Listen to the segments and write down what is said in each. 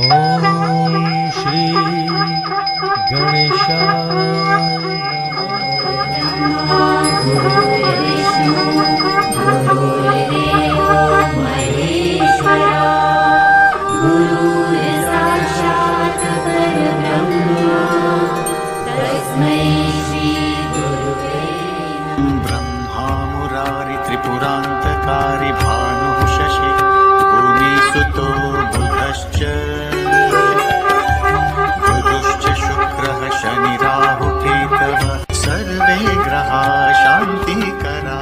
ॐ श्री गणेशाय ब्रह्मा मुरारि त्रिपुरान्तकारी भानुः शशि भूमिसुतो बुधश्च शुक्रः शनि राहु केतवः सर्वे ग्रहा शान्तिकरा।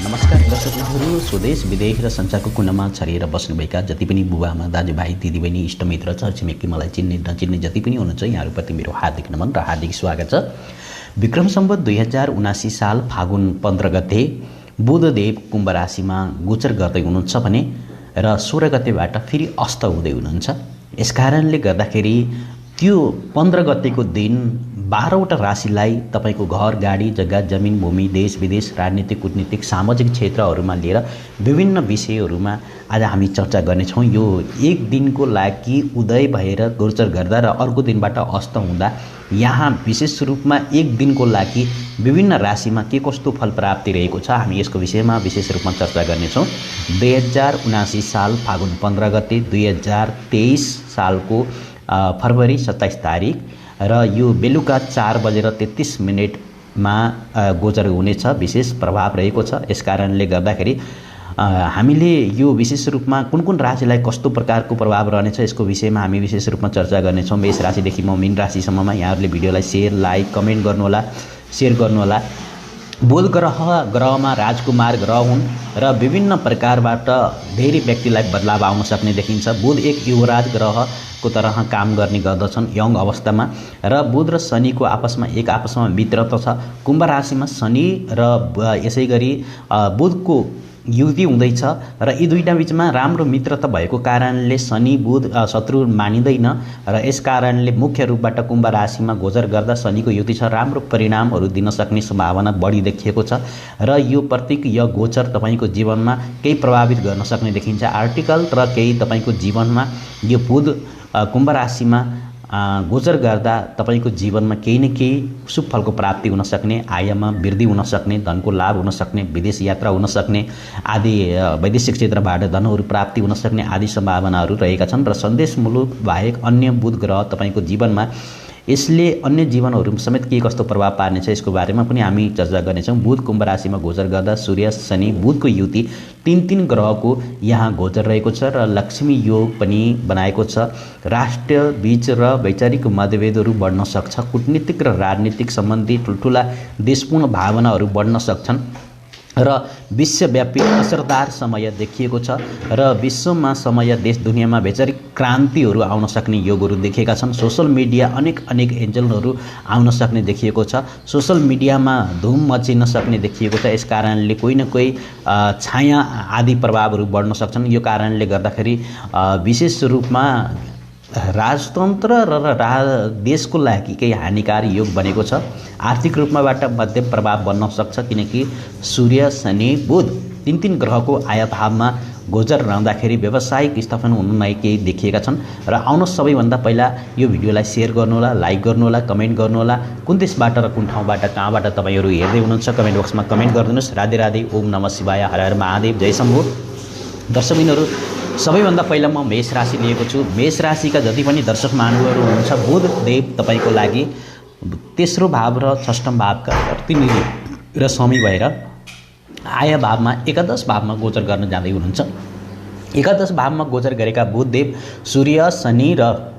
नमस्कार दर्शकहरू, स्वदेश विदेश र संसारको कुनामा छरिएर बस्नुभएका जति पनि बुबाआमा दाजुभाइ दिदीबहिनी इष्टमित्र छरछिमेकी मलाई चिन्ने नचिन्ने जति पनि हुनुहुन्छ यहाँहरूप्रति मेरो हार्दिक नमन र हार्दिक स्वागत छ। विक्रम सम्वत 2079 साल फागुन 15 गते बुधदेव कुम्भ राशिमा गोचर गर्दै हुनुहुन्छ भने र 16 गतेबाट फेरि अस्त हुँदै हुनुहुन्छ। यसकारणले गर्दाखेरि त्यो 15 गतेको दिन 12वटा राशिलाई तपाईको घर, गाडी, जग्गा, जमिन, भूमि, देश विदेश, राजनीतिक, कूटनीतिक, सामाजिक क्षेत्रहरूमा लिएर विभिन्न विषयहरूमा आज हामी चर्चा गर्नेछौँ। यो एक दिनको लागि उदय भएर गोचर गर्दा र अर्को दिनबाट अस्त हुँदा यहाँ विशेष रूपमा एक दिनको लागि विभिन्न राशिमा के कस्तो फल प्राप्ति रहेको छ, हामी यसको विषयमा विशेष रूपमा चर्चा गर्नेछौँ। 2079 साल फागुन 15 गते 2023 सालको फरवरी 27 तारिक र यो बेलुका 4:33 गोचर हुनेछ। विशेष प्रभाव रहेको छ। यसकारणले गर्दाखेरि हामीले यो विशेष रूपमा कुन कुन राशिलाई कस्तो प्रकारको प्रभाव रहनेछ यसको विषयमा हामी विशेष रूपमा चर्चा गर्नेछौँ। मेष राशिदेखि म मीन राशिसम्ममा यहाँहरूले भिडियोलाई सेयर, लाइक, कमेन्ट गर्नुहोला, सेयर गर्नुहोला। बुध ग्रहमा राजकुमार ग्रह हुन् र विभिन्न प्रकारबाट धेरै व्यक्तिलाई बदलाव आउन सक्ने देखिन्छ। बुध एक युवराज ग्रहको तरह काम गर्ने गर्दछन् यङ अवस्थामा र बुध र शनिको आपसमा मित्रता छ। कुम्भ राशिमा शनि र यसै गरी बुधको युति हुँदैछ र यी दुईटा बीचमा राम्रो मित्रता भएको कारणले शनि बुध शत्रु मानिँदैन र यस कारणले मुख्य रूपबाट कुम्भ राशिमा गोचर गर्दा शनिको युति छ। राम्रो परिणामहरू दिन सक्ने सम्भावना बढी देखिएको छ र यो प्रत्येक यो गोचर तपाईको जीवनमा केही प्रभावित गर्न सक्ने देखिन्छ। आर्टिकल र केही तपाईको जीवनमा यो बुध कुम्भ राशिमा गोचर गर्दा तपाईको जीवनमा केही न केही शुभ फलको प्राप्ति हुन सक्ने, आयमा वृद्धि हुन सक्ने, धनको लाभ हुन सक्ने, विदेश यात्रा हुन सक्ने आदि, वैदेशिक क्षेत्रबाट धनहरू प्राप्ति हुन सक्ने आदि सम्भावनाहरू रहेका छन्। र सन्देश मुलुक बाहेक अन्य बुध ग्रह तपाईको जीवनमा यसले अन्य जीवनहरू समेत के कस्तो प्रभाव पार्नेछ यसको बारेमा पनि हामी चर्चा गर्नेछौँ। बुध कुम्भ राशिमा गोचर गर्दा सूर्य, शनि, बुधको युति तीन ग्रहको यहाँ गोचर रहेको छ र लक्ष्मी योग पनि बनाएको छ। राष्ट्र बीच र वैचारिक मतभेदहरू बढ्न सक्छ। कूटनीतिक र राजनीतिक सम्बन्धी ठुल्ठुला देशपूर्ण भावनाहरू बढ्न सक्छन् र विश्वव्यापी असरदार समय देखिएको छ र विश्वमा समय, देश दुनियाँमा वैचारिक क्रान्तिहरू आउन सक्ने योगहरू देखेका छन्। सोशल मिडिया अनेक एन्जलहरू आउन सक्ने देखिएको छ। सोशल मिडियामा धुम मचिन सक्ने देखिएको छ। यस कारणले कोही न कोही छाया आदि प्रभावहरू बढ्न सक्छन्। यो कारणले गर्दाखेरि विशेष रूपमा राजतन्त्र र देशको लागि केही हानिकारी योग बनेको छ। आर्थिक रूपमाबाट मध्यम प्रभाव बन्न सक्छ किनकि सूर्य, शनि, बुध तीन ग्रहको आयाभावमा गोचर रहँदाखेरि व्यावसायिक स्थापना हुनु नै केही देखिएका छन्। र आउनुहोस् सबैभन्दा पहिला यो भिडियोलाई सेयर गर्नुहोला, लाइक गर्नुहोला, कमेन्ट गर्नुहोला। कुन देशबाट र कुन ठाउँबाट कहाँबाट तपाईँहरू हेर्दै हुनुहुन्छ कमेन्ट बक्समा कमेन्ट गरिदिनुहोस्। राधे राधे, ओम नमः शिवाय, हर हर महादेव, जय शम्भो। दर्शकबिनहरू, सबैभन्दा पहिला म मेष राशि लिएको छु। मेष राशिका जति पनि दर्शक महानुभावहरू हुनुहुन्छ, बुध देव तपाईँको लागि तेस्रो भाव र षष्ठम भावका प्रतिनिधि र स्वामी भएर आय भावमा एकादश भावमा गोचर गर्न जाँदै हुनुहुन्छ। एकादश भावमा गोचर गरेका बुधदेव सूर्य, शनि र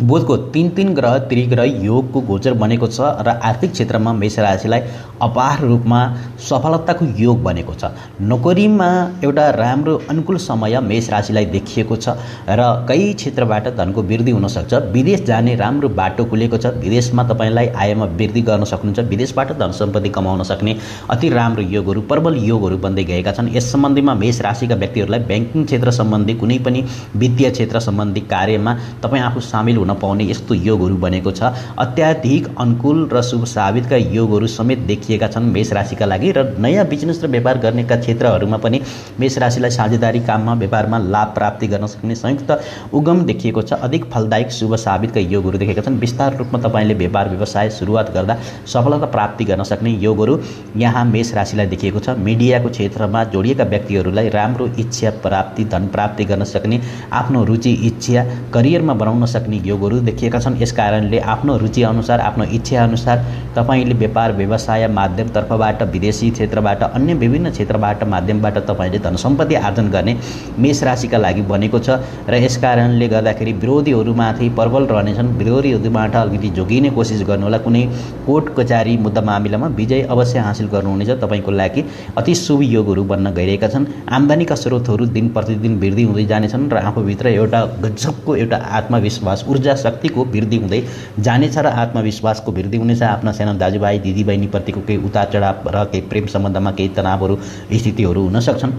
बुधको तीन ग्रह त्रिग्रह योगको गोचर बनेको छ र आर्थिक क्षेत्रमा मेष राशिलाई अपार रूपमा सफलताको योग बनेको छ। नोकरीमा एउटा राम्रो अनुकूल समय मेष राशिलाई देखिएको छ र कई क्षेत्रबाट धनको वृद्धि हुन सक्छ। विदेश जाने राम्रो बाटो खुलेको छ। विदेशमा तपाईलाई आयमा वृद्धि गर्न सक्नुहुन्छ। विदेशबाट धन सम्पत्ति कमाउन सक्ने अति राम्रो योगहरू, प्रबल योगहरू बन्दै गएका छन्। यस सम्बन्धीमा मेष राशिका व्यक्तिहरूलाई ब्याङ्किङ क्षेत्र सम्बन्धी कुनै पनि वित्तीय क्षेत्र सम्बन्धी कार्यमा तपाईँ आफू सामेल हुन पाउने यस्तो योगहरू बनेको छ। अत्याधिक अनुकूल र शुभ साबितका योगहरू समेत देखिएका छन् मेष राशिका लागि र नयाँ बिजनेस र व्यापार गर्नेका क्षेत्रहरूमा पनि मेष राशिलाई साझेदारी काममा व्यापारमा लाभ प्राप्ति गर्न सक्ने संयुक्त उगम देखिएको छ। अधिक फलदायक शुभ साबितका योगहरू देखेका छन्। विस्तार रूपमा तपाईँले व्यापार व्यवसाय सुरुवात गर्दा सफलता प्राप्ति गर्न सक्ने योगहरू यहाँ मेष राशिलाई देखिएको छ। मिडियाको क्षेत्रमा जोडिएका व्यक्तिहरूलाई राम्रो इच्छा प्राप्ति धन प्राप्ति गर्न सक्ने आफ्नो रुचि इच्छा करियरमा बनाउन सक्ने योगहरू देखिएका छन्। यस कारणले आफ्नो रुचि अनुसार आफ्नो इच्छा अनुसार तपाईँले व्यापार व्यवसाय माध्यमतर्फबाट विदेशी क्षेत्रबाट अन्य विभिन्न क्षेत्रबाट माध्यमबाट तपाईँले धन सम्पत्ति आर्जन गर्ने मेष राशिका लागि बनेको छ र यस कारणले गर्दाखेरि विरोधीहरूमाथि प्रबल रहनेछन्। विरोधीहरूबाट अलिकति जोगिने कोसिस गर्नुहोला। कुनै कोर्ट कचहरी मुद्दा मामिलामा विजय अवश्य हासिल गर्नुहुनेछ। तपाईँको लागि अति शुभ योगहरू बन्न गइरहेका छन्। आम्दानीका स्रोतहरू दिन प्रतिदिन वृद्धि हुँदै जानेछन् र आफूभित्र एउटा गजबको एउटा आत्मविश्वास ऊर्जा शक्तिको वृद्धि हुँदै जानेछ र आत्मविश्वासको वृद्धि हुनेछ। आफ्ना साना दाजुभाइ दिदीबहिनीप्रतिको केही उतार चढाव र केही प्रेम सम्बन्धमा केही तनावहरू स्थितिहरू हुन सक्छन्।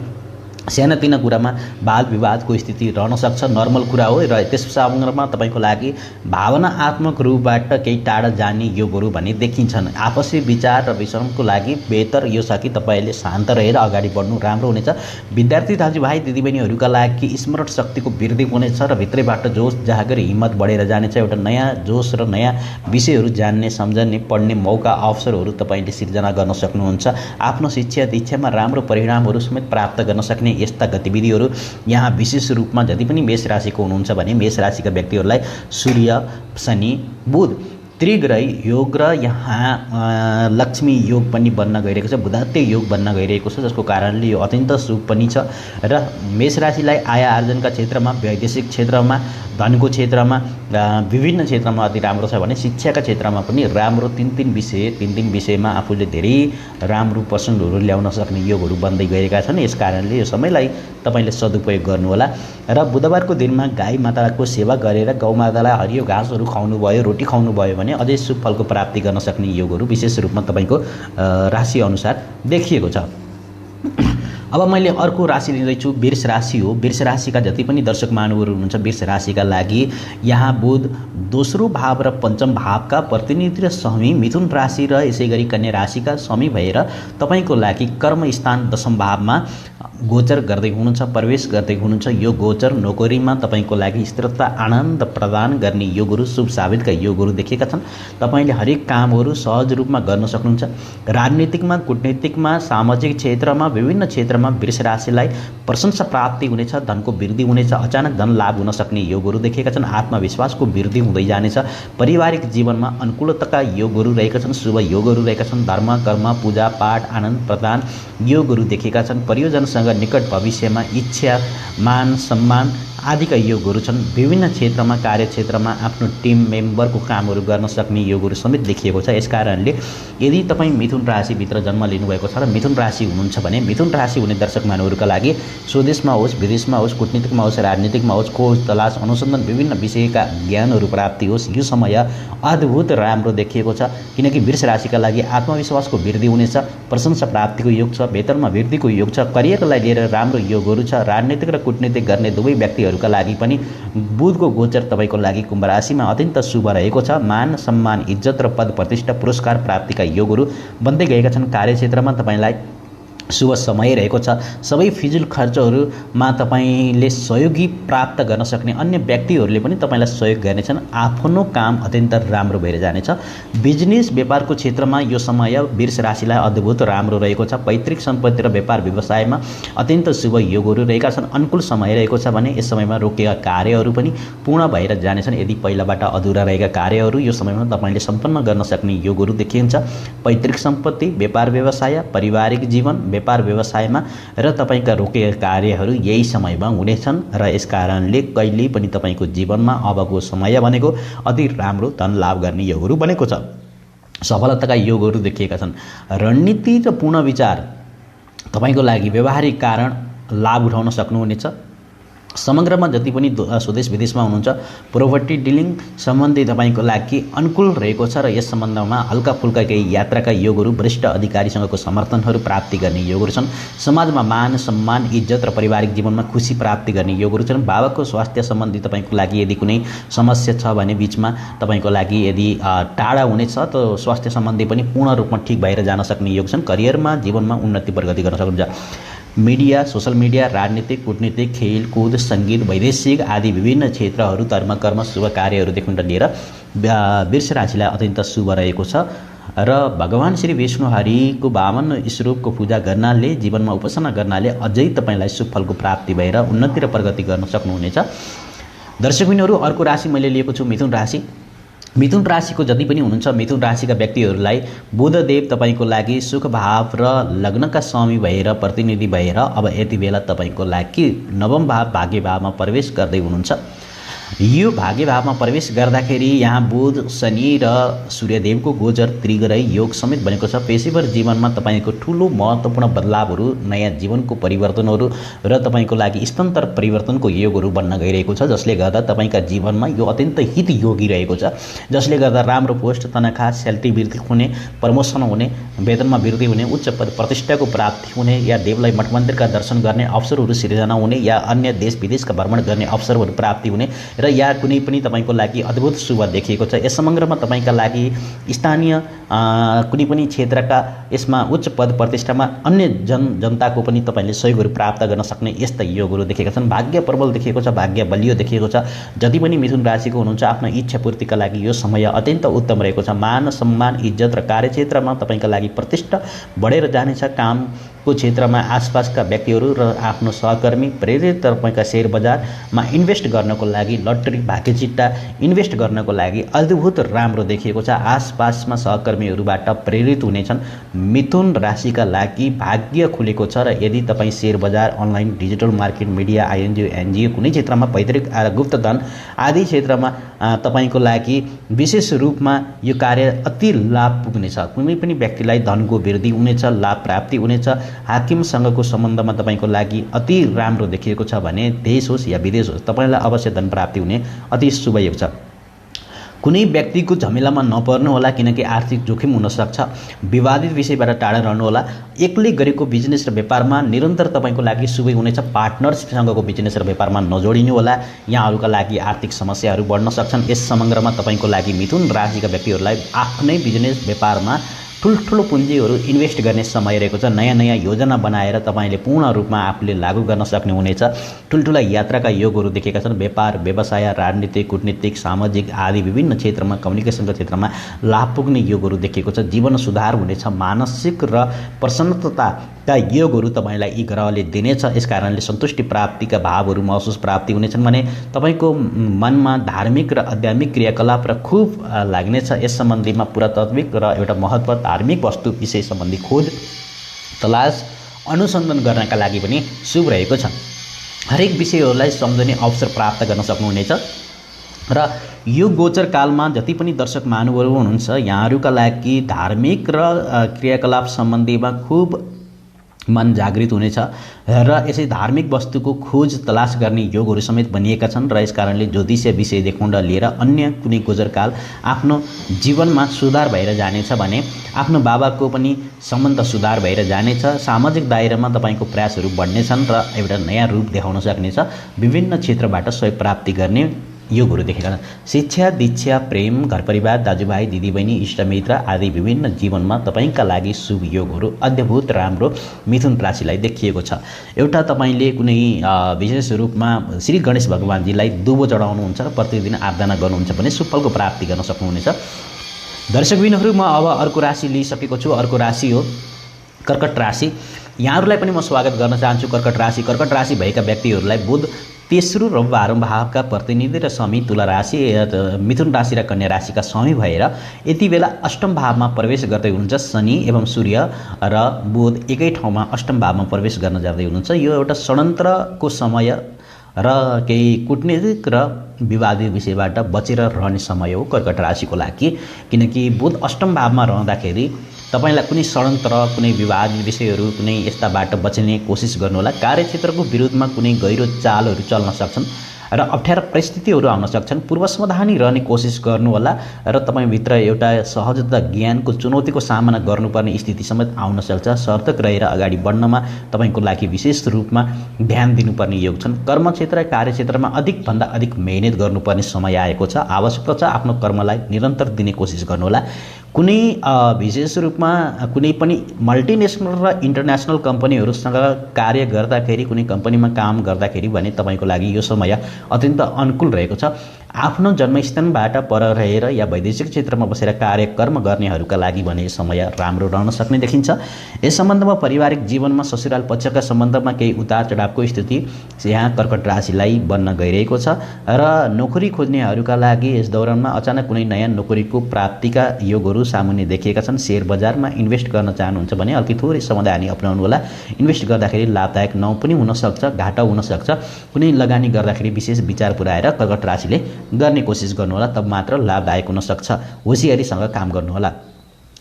सानातिना कुरामा वाद विवादको स्थिति रहन सक्छ, नर्मल कुरा हो र त्यस सन्दर्भमा तपाईँको लागि भावनात्मक रूपबाट केही टाढा जाने योगहरू भने देखिन्छन्। आपसी विचार र विश्रामको लागि बेहतर यो छ कि तपाईँले शान्त रहेर अगाडि बढ्नु राम्रो हुनेछ। विद्यार्थी दाजुभाइ दिदीबहिनीहरूका लागि स्मरण शक्तिको वृद्धि हुनेछ र भित्रैबाट जोस जागर हिम्मत बढेर जानेछ। एउटा नयाँ जोस र नयाँ विषयहरू जान्ने सम्झने पढ्ने मौका अवसरहरू तपाईँले सिर्जना गर्न सक्नुहुन्छ। आफ्नो शिक्षा दीक्षामा राम्रो परिणामहरू समेत प्राप्त गर्न सक्ने यस्ता गतिविधिहरू यहाँ विशेष रूपमा जति पनि मेष राशिको हुनुहुन्छ भने मेष राशिका व्यक्तिहरूलाई सूर्य शनि बुध त्रिग्रह योग र यहाँ लक्ष्मी योग पनि बन्न गइरहेको छ, बुधात्य योग बन्न गइरहेको छ, जसको कारणले यो अत्यन्त शुभ पनि छ र मेष राशिलाई आय आर्जनका क्षेत्रमा वैदेशिक क्षेत्रमा धनको क्षेत्रमा विभिन्न क्षेत्रमा अति राम्रो छ भने शिक्षाका क्षेत्रमा पनि राम्रो तीन तीन विषयमा आफूले धेरै राम्रो पर्सेन्टहरू ल्याउन सक्ने योगहरू बन्दै गएका छन्। यस कारणले यो समयलाई तपाईँले सदुपयोग गर्नुहोला र बुधबारको दिनमा गाई माताको सेवा गरेर गौमातालाई हरियो घाँसहरू खुवाउनु भयो, रोटी खुवाउनु भयो भने अझै शुभ फलको प्राप्ति गर्न सक्ने योगहरू विशेष रूपमा तपाईँको राशि अनुसार देखिएको छ। अब मैले अर्को राशि लिँदैछु, वृष राशि हो। वृष राशिका जति पनि दर्शक महानुभावहरू हुनुहुन्छ वृष राशिका लागि यहाँ बुध दोस्रो भाव र पञ्चम भावका प्रतिनिधि र स्वामी मिथुन राशि र यसै गरी कन्या राशिका स्वामी भएर तपाईँको लागि कर्मस्थान दशम भावमा गोचर गर्दै हुनुहुन्छ, प्रवेश गर्दै हुनुहुन्छ। यो गोचर नोकरीमा तपाईँको लागि स्थिरता आनन्द प्रदान गर्ने योगहरू शुभ साबितका योगहरू देखेका छन्। तपाईँले हरेक कामहरू सहज रूपमा गर्न सक्नुहुन्छ। राजनीतिकमा कूटनीतिकमा सामाजिक क्षेत्रमा विभिन्न क्षेत्रमा वृष राशिलाई प्रशंसा प्राप्ति हुनेछ, धनको वृद्धि हुनेछ, अचानक धन लाभ हुन सक्ने योगहरू देखेका छन्। आत्मविश्वासको वृद्धि हुँदै जानेछ। पारिवारिक जीवनमा अनुकूलताका योगहरू रहेका छन्, शुभ योगहरू रहेका छन्। धर्म कर्म पूजा पाठ आनन्द प्रदान योगहरू देखेका छन्। परियोजनासँग निकट भविष्यमा इच्छा मान सम्मान आदिका योगहरू छन्। विभिन्न क्षेत्रमा कार्यक्षेत्रमा आफ्नो टिम मेम्बरको कामहरू गर्न सक्ने योगहरू समेत देखिएको छ। यस कारणले यदि तपाईँ मिथुन राशिभित्र जन्म लिनुभएको छ र मिथुन राशि हुनुहुन्छ भने मिथुन राशि हुने दर्शक महानुभावहरूका लागि स्वदेशमा होस् विदेशमा होस् कुटनीतिकमा होस् राजनीतिकमा होस् खोज तलास अनुसन्धान विभिन्न विषयका ज्ञानहरू प्राप्ति होस्, यो समय अद्भुत राम्रो देखिएको छ। किनकि वृष राशिका लागि आत्मविश्वासको वृद्धि हुनेछ, प्रशंसा प्राप्तिको योग छ, वेतनमा वृद्धिको योग छ, करियरलाई लिएर राम्रो योगहरू छ। राजनीतिक र कुटनीतिक गर्ने दुवै व्यक्तिहरूका लागि पनि बुधको गोचर तपाईँको लागि कुम्भ राशिमा अत्यन्त शुभ रहेको छ। मान सम्मान इज्जत र पद प्रतिष्ठा पुरस्कार प्राप्तिका योगहरू बन्दै गएका छन्। कार्यक्षेत्रमा तपाईँलाई शुभ समय रहेको छ। सबै फिजुल खर्चहरूमा तपाईँले सहयोगी प्राप्त गर्न सक्ने अन्य व्यक्तिहरूले पनि तपाईँलाई सहयोग गर्नेछन्। आफ्नो काम अत्यन्त राम्रो भएर जानेछ। बिजनेस व्यापारको क्षेत्रमा यो समय वृष राशिलाई अद्भुत राम्रो रहेको छ। पैतृक सम्पत्ति र व्यापार व्यवसायमा अत्यन्त शुभ योगहरू रहेका छन्। अनुकूल समय रहेको छ भने यस समयमा रोकेका कार्यहरू पनि पूर्ण भएर जानेछन्। यदि पहिलाबाट अधुरा रहेका कार्यहरू यो समयमा तपाईँले सम्पन्न गर्न सक्ने योगहरू देखिन्छ। पैतृक सम्पत्ति, व्यापार व्यवसाय, पारिवारिक जीवन, व्यापार व्यवसायमा र तपाईँका रोकेका कार्यहरू यही समयमा हुनेछन् र यस कारणले कहिल्यै पनि तपाईँको जीवनमा अबको समय भनेको अति राम्रो धन लाभ गर्ने योगहरू बनेको छ। सफलताका योगहरू देखिएका छन्। रणनीति र पूर्ण विचार तपाईँको लागि व्यवहारिक कारण लाभ उठाउन सक्नुहुनेछ। समग्रमा जति पनि स्वदेश विदेशमा हुनुहुन्छ प्रोपर्टी डिलिङ सम्बन्धी तपाईँको लागि अनुकूल रहेको छ र यस सम्बन्धमा हल्का फुल्का केही यात्राका योगहरू वरिष्ठ अधिकारीसँगको समर्थनहरू प्राप्ति गर्ने योगहरू छन्। समाजमा मान सम्मान इज्जत र पारिवारिक जीवनमा खुसी प्राप्ति गर्ने योगहरू छन्। बाबाको स्वास्थ्य सम्बन्धी तपाईँको लागि यदि कुनै समस्या छ भने बिचमा तपाईँको लागि यदि टाढा हुनेछ त स्वास्थ्य सम्बन्धी पनि पूर्ण रूपमा ठिक भएर जान सक्ने योग छन्। करियरमा जीवनमा उन्नति प्रगति गर्न सक्नुहुन्छ। मिडिया सोशल मिडिया राजनीतिक कूटनीतिक खेलकुद सङ्गीत वैदेशिक आदि विभिन्न क्षेत्रहरू धर्मकर्म शुभ कार्यहरूदेखि लिएर वृष राशिलाई अत्यन्त शुभ रहेको छ र भगवान श्री विष्णु हरिको 52 स्वरूपको पूजा गर्नाले जीवनमा उपासना गर्नाले अझै तपाईँलाई शुभ फलको प्राप्ति भएर उन्नति र प्रगति गर्न सक्नुहुनेछ। दर्शकबिनहरू अर्को राशि मैले लिएको छु मिथुन राशि। मिथुन राशिको जति पनि हुनुहुन्छ मिथुन राशिका व्यक्तिहरूलाई बुधदेव तपाईँको लागि सुख भाव र लग्नका स्वामी भएर प्रतिनिधि भएर अब यति बेला तपाईँको लागि नवम भाव भाग्य भावमा प्रवेश गर्दै हुनुहुन्छ। यो भाग्य भावमा प्रवेश गर्दाखेरि यहाँ बुध शनि र सूर्यदेवको गोचर त्रिग्रह योग समेत बनेको छ। पेशेवर जीवनमा तपाईँको ठुलो महत्त्वपूर्ण बदलावहरू नयाँ जीवनको परिवर्तनहरू र तपाईँको लागि स्थानान्तर परिवर्तनको योगहरू बन्न गइरहेको छ, जसले गर्दा तपाईँका जीवनमा यो अत्यन्त हित योगी रहेको छ। जसले गर्दा राम्रो पोस्ट तनखा स्यालेरी वृद्धि हुने, प्रमोसन हुने, वेतनमा वृद्धि हुने, उच्च प्रतिष्ठाको प्राप्ति हुने या देवलाई मठ मन्दिरका दर्शन गर्ने अवसरहरू सिर्जना हुने या अन्य देश विदेशका भ्रमण गर्ने अवसरहरू प्राप्ति हुने र या कुनै पनि तपाईँको लागि अद्भुत शुभ देखिएको छ। यस समग्रमा तपाईँका लागि स्थानीय कुनै पनि क्षेत्रका यसमा उच्च पद प्रतिष्ठामा अन्य जनताको पनि तपाईँले सहयोगहरू प्राप्त गर्न सक्ने यस्ता योगहरू देखेका छन्। भाग्य प्रबल देखिएको छ, भाग्य बलियो देखिएको छ। जति पनि मिथुन राशिको हुनुहुन्छ आफ्नो इच्छा पूर्तिका लागि यो समय अत्यन्त उत्तम रहेको छ। मान सम्मान इज्जत र कार्यक्षेत्रमा तपाईँका लागि प्रतिष्ठा बढेर जानेछ। कामको क्षेत्रमा आसपासका व्यक्तिहरू र आफ्नो सहकर्मी प्रेरित तपाईँका शेयर बजारमा इन्भेस्ट गर्नको लागि लटरी भाग्यचिट्टा इन्भेस्ट गर्नको लागि अद्भुत राम्रो देखिएको छ। आसपासमा सहकर्मीहरूबाट प्रेरित हुनेछन्। मिथुन राशिका लागि भाग्य खुलेको छ र यदि तपाईँ शेयर बजार online digital market media INGO NGO कुनै क्षेत्रमा पैतृक गुप्तधन आदि क्षेत्रमा तपाईँको लागि विशेष रूपमा यो कार्य अति लाभ पुग्नेछ। कुनै पनि व्यक्तिलाई धनको वृद्धि हुनेछ, लाभ प्राप्ति हुनेछ। हाकिमसँगको सम्बन्धमा तपाईँको लागि अति राम्रो देखिएको छ भने देश होस् या विदेश होस् तपाईँलाई अवश्य धन प्राप्ति हुने अति शुभ योग छ। कुनै व्यक्तिको झमेलामा नपर्नु होला किनकि आर्थिक जोखिम हुन सक्छ। विवादित विषयबाट टाढा रहनु होला। एक्लै गरेको बिजनेस र व्यापारमा निरन्तर तपाईँको लागि शुभ हुनेछ। पार्टनरसँगको बिजनेस र व्यापारमा नजोडिनु होला। यहाँहरूका लागि आर्थिक समस्याहरू बढ्न सक्छन्। यस समग्रमा तपाईँको लागि मिथुन राशिका व्यक्तिहरूलाई आफ्नै बिजनेस व्यापारमा ठुल्ठुलो पुँजीहरू इन्भेस्ट गर्ने समय रहेको छ। नयाँ नयाँ योजना बनाएर तपाईँले पूर्ण रूपमा आफूले लागू गर्न सक्ने हुनेछ। ठुल्ठुला यात्राका योगहरू देखेका छन्। व्यापार व्यवसाय राजनीतिक कूटनीतिक सामाजिक आदि विभिन्न क्षेत्रमा कम्युनिकेसनको क्षेत्रमा लाभ पुग्ने योगहरू देखेको छ। जीवन सुधार हुनेछ। मानसिक र प्रसन्नताका योगहरू तपाईँलाई यी ग्रहले दिनेछ। यस कारणले सन्तुष्टि प्राप्तिका भावहरू महसुस प्राप्ति हुनेछन् भने तपाईँको मनमा धार्मिक र आध्यात्मिक क्रियाकलाप र खुब लाग्नेछ। यस सम्बन्धीमा पुरातात्विक र एउटा महत्त्व धार्मिक वस्तु विषय सम्बन्धी खोज तलास अनुसन्धान गर्नका लागि पनि शुभ रहेको छ। हरेक विषयहरूलाई सम्झने अवसर प्राप्त गर्न सक्नुहुनेछ र यो गोचर कालमा जति पनि दर्शक महानुभावहरू हुनुहुन्छ यहाँहरूका लागि धार्मिक र क्रियाकलाप सम्बन्धीमा खुब मन जागृत हुनेछ र यसै धार्मिक वस्तुको खोज तलास गर्ने योगहरू समेत बनिएका छन् र यस कारणले ज्योतिषीय विषयदेखि लिएर अन्य कुनै गोचरकाल आफ्नो जीवनमा सुधार भएर जानेछ भने आफ्नो बाबाको पनि सम्बन्ध सुधार भएर जानेछ। सामाजिक दायरामा तपाईँको प्रयासहरू बढ्नेछन् र एउटा नयाँ रूप देखाउन सक्नेछ। विभिन्न क्षेत्रबाट सहयोग प्राप्ति गर्ने योगहरू देखेका छन्। शिक्षा दीक्षा प्रेम घर परिवार दाजुभाइ दिदीबहिनी इष्टमित्र आदि विभिन्न जीवनमा तपाईँका लागि शुभ योगहरू अद्भुत राम्रो मिथुन राशिलाई देखिएको छ। एउटा तपाईँले कुनै विशेष रूपमा श्री गणेश भगवानजीलाई दुबो चढाउनुहुन्छ र प्रतिदिन आराधना गर्नुहुन्छ भने शुभ फलको प्राप्ति गर्न सक्नुहुनेछ। दर्शकबिनहरू म अब अर्को राशि लिइसकेको छु। अर्को राशि हो कर्कट राशि। यहाँहरूलाई पनि म स्वागत गर्न चाहन्छु। कर्कट राशि भएका व्यक्तिहरूलाई बुध तेस्रो र 12औं भावका प्रतिनिधि र स्वामी तुला राशि मिथुन राशि र कन्या राशिका स्वामी भएर यति बेला अष्टम भावमा प्रवेश गर्दै हुनुहुन्छ। शनि एवं सूर्य र बुध एकै ठाउँमा अष्टम भावमा प्रवेश गर्न जाँदै हुनुहुन्छ। यो एउटा षड्यन्त्रको समय र केही कूटनीतिक र विवादित विषयबाट बचेर रहने समय हो कर्कट राशिको लागि, किनकि बुध अष्टम भावमा रहँदाखेरि तपाईँलाई कुनै षड्यन्त्र, कुनै विवादित विषयहरू, कुनै यस्ताबाट बच्ने कोसिस गर्नुहोला। कार्यक्षेत्रको विरुद्धमा कुनै गहिरो चालहरू चल्न सक्छन् र अप्ठ्यारा परिस्थितिहरू आउन सक्छन्। पूर्व सावधानी रहने कोसिस गर्नुहोला र तपाईँभित्र एउटा सहजता, ज्ञानको चुनौतीको सामना गर्नुपर्ने स्थिति समेत आउन सक्छ। सतर्क रहेर अगाडि बढ्नमा तपाईँको लागि विशेष रूपमा ध्यान दिनुपर्ने योग छन्। कर्मक्षेत्र, कार्यक्षेत्रमा अधिकभन्दा अधिक मेहनत गर्नुपर्ने समय आएको छ। आवश्यकता छ आफ्नो कर्मलाई निरन्तर दिने कोसिस गर्नुहोला। कुनै विशेष रूपमा कुनै पनि मल्टिनेसनल र इन्टरनेसनल कम्पनीहरूसँग कार्य गर्दाखेरि, कुनै कम्पनीमा काम गर्दाखेरि भने तपाईँको लागि यो समय अत्यन्त अनुकूल रहेको छ। आफ्नो जन्मस्थानबाट पर रहेर या वैदेशिक क्षेत्रमा बसेर कार्यकर्म गर्नेहरूका लागि भने समय राम्रो रहन सक्ने देखिन्छ। यस सम्बन्धमा पारिवारिक जीवनमा ससुराल पक्षका सम्बन्धमा केही उतार चढावको स्थिति यहाँ कर्कट राशिलाई बन्न गइरहेको छ र नोकरी खोज्नेहरूका लागि यस दौरानमा अचानक कुनै नयाँ नोकरीको प्राप्तिका योगहरू सामुन्ने देखिएका छन्। सेयर बजारमा इन्भेस्ट गर्न चाहनुहुन्छ भने अलिकति थोरै सावधानी अपनाउनु होला। इन्भेस्ट गर्दाखेरि लाभदायक पनि हुनसक्छ, घाटा हुनसक्छ। कुनै लगानी गर्दाखेरि विशेष विचार पुर्याएर कर्कट राशिले गर्ने कोसिस गर्नुहोला, तब मात्र लाभदायक हुन सक्छ। होसियारीसँग काम गर्नुहोला।